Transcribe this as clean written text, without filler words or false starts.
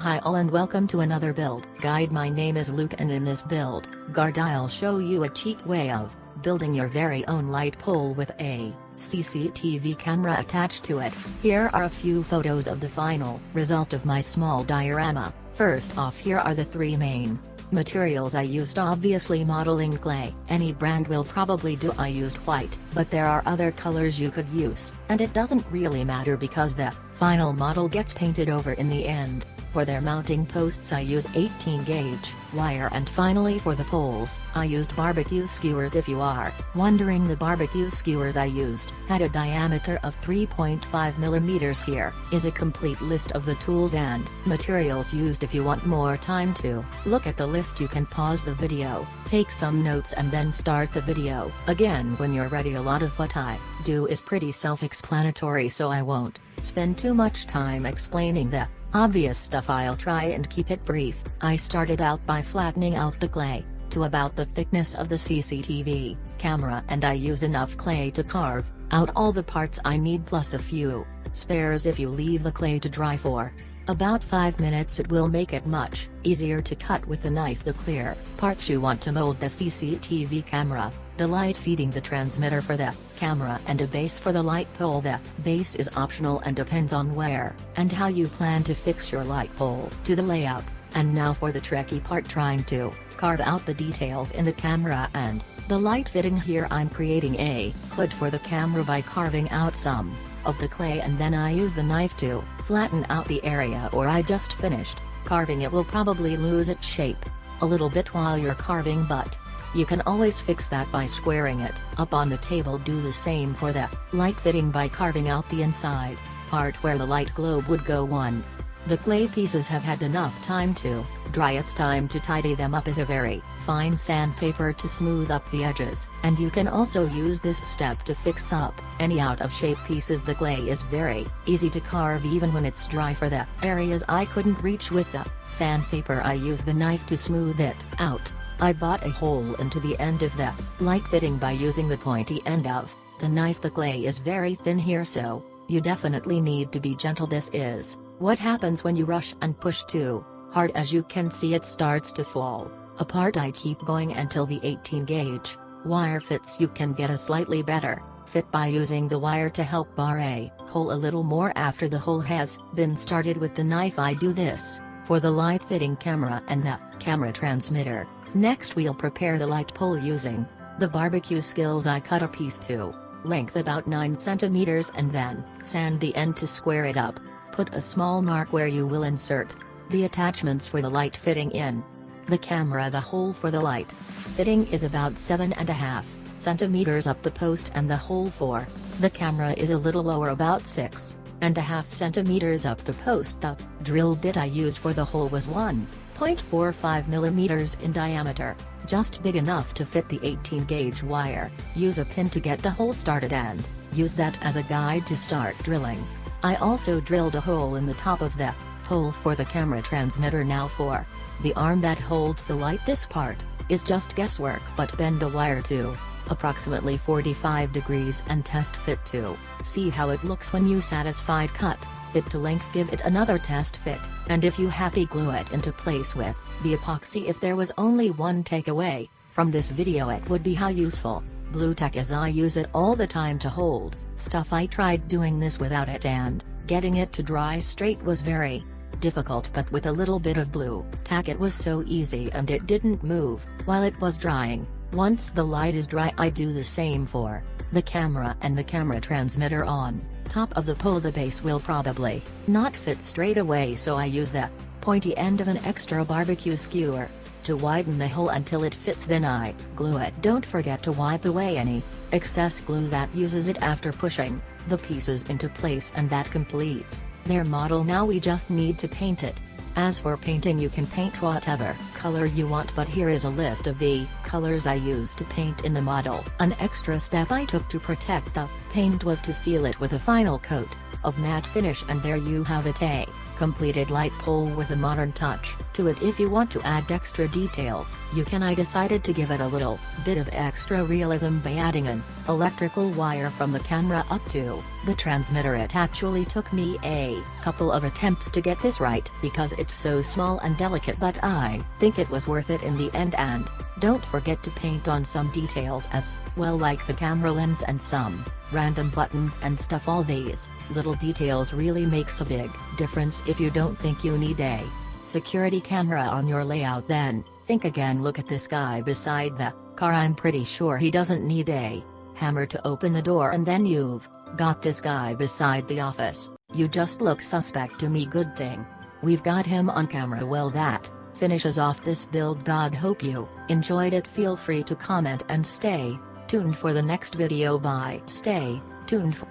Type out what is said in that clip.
Hi all and welcome to another build guide. My name is Luke and in this build guide I'll show you a cheap way of building your very own light pole with a CCTV camera attached to it. Here are a few photos of the final result of my small diorama. First off, here are the three main materials I used. Obviously modeling clay, any brand will probably do. I used white, but there are other colors you could use, and it doesn't really matter because the final model gets painted over in the end. For their mounting posts I use 18 gauge wire, and finally for the poles I used barbecue skewers. If you are wondering, the barbecue skewers I used had a diameter of 3.5 mm. Here is a complete list of the tools and materials used. If you want more time to look at the list, you can pause the video, take some notes and then start the video again when you're ready. A lot of what I do is pretty self-explanatory, so I won't spend too much time explaining the obvious stuff. I'll try and keep it brief. I started out by flattening out the clay to about the thickness of the CCTV camera, and I use enough clay to carve out all the parts I need plus a few spares. If you leave the clay to dry for about 5 minutes, it will make it much easier to cut with the knife the clear parts you want to mold the CCTV camera, the light feeding the transmitter for the camera, and a base for the light pole. The base is optional and depends on where and how you plan to fix your light pole to the layout. And now for the tricky part, trying to carve out the details in the camera and the light fitting. Here I'm creating a hood for the camera by carving out some of the clay, and then I use the knife to flatten out the area where I just finished carving. It will probably lose its shape a little bit while you're carving, but you can always fix that by squaring it up on the table. Do the same for the light fitting by carving out the inside part where the light globe would go. Once the clay pieces have had enough time to dry, it's time to tidy them up. Is a very fine sandpaper to smooth up the edges, and you can also use this step to fix up any out of shape pieces. The clay is very easy to carve even when it's dry. For the areas I couldn't reach with the sandpaper, I use the knife to smooth it out. I bought a hole into the end of the light fitting by using the pointy end of the knife. The clay is very thin here, so you definitely need to be gentle. This is what happens when you rush and push too hard. As you can see, it starts to fall apart. I keep going until the 18 gauge wire fits. You can get a slightly better fit by using the wire to help bar a hole a little more after the hole has been started with the knife. I do this for the light fitting camera and the camera transmitter. Next we'll prepare the light pole using the barbecue skills. I cut a piece to length about 9 cm and then sand the end to square it up. Put a small mark where you will insert the attachments for the light fitting in the camera. The hole for the light fitting is about 7.5 cm up the post, and the hole for the camera is a little lower, about 6.5 cm up the post. The drill bit I used for the hole was 1.45 mm in diameter, just big enough to fit the 18 gauge wire. Use a pin to get the hole started and use that as a guide to start drilling. I also drilled a hole in the top of the pole for the camera transmitter. Now for the arm that holds the light, this part is just guesswork, but bend the wire to approximately 45 degrees and test fit to see how it looks. When you satisfied, cut it to length, give it another test fit, and if you happy, glue it into place with the epoxy. If there was only one takeaway from this video, it would be how useful glue tack is. I use it all the time to hold stuff. I tried doing this without it, and getting it to dry straight was very difficult, but with a little bit of glue tack it was so easy and it didn't move while it was drying. Once the light is dry, I do the same for the camera and the camera transmitter. On top of the pole, the base will probably not fit straight away, so I use the pointy end of an extra barbecue skewer to widen the hole until it fits. Then I glue it. Don't forget to wipe away any excess glue that uses it after pushing the pieces into place, and that completes their model. Now we just need to paint it. As for painting, you can paint whatever color you want, but here is a list of the colors I used to paint in the model. An extra step I took to protect the paint was to seal it with a final coat of matte finish, and there you have it, a completed light pole with a modern touch. to it if you want to add extra details. I decided to give it a little bit of extra realism by adding an electrical wire from the camera up to the transmitter. It actually took me a couple of attempts to get this right because it's so small and delicate, but I think it was worth it in the end. And don't forget to paint on some details as well, like the camera lens and some random buttons and stuff. All these little details really makes a big difference. If you don't think you need a security camera on your layout, then think again. Look at this guy beside the car. I'm pretty sure he doesn't need a hammer to open the door, and then you've got this guy beside the office. You just look suspect to me. Good thing we've got him on camera. Well, that finishes off this build. God, hope you enjoyed it. Feel free to comment and stay tuned for the next video. Bye. Stay tuned for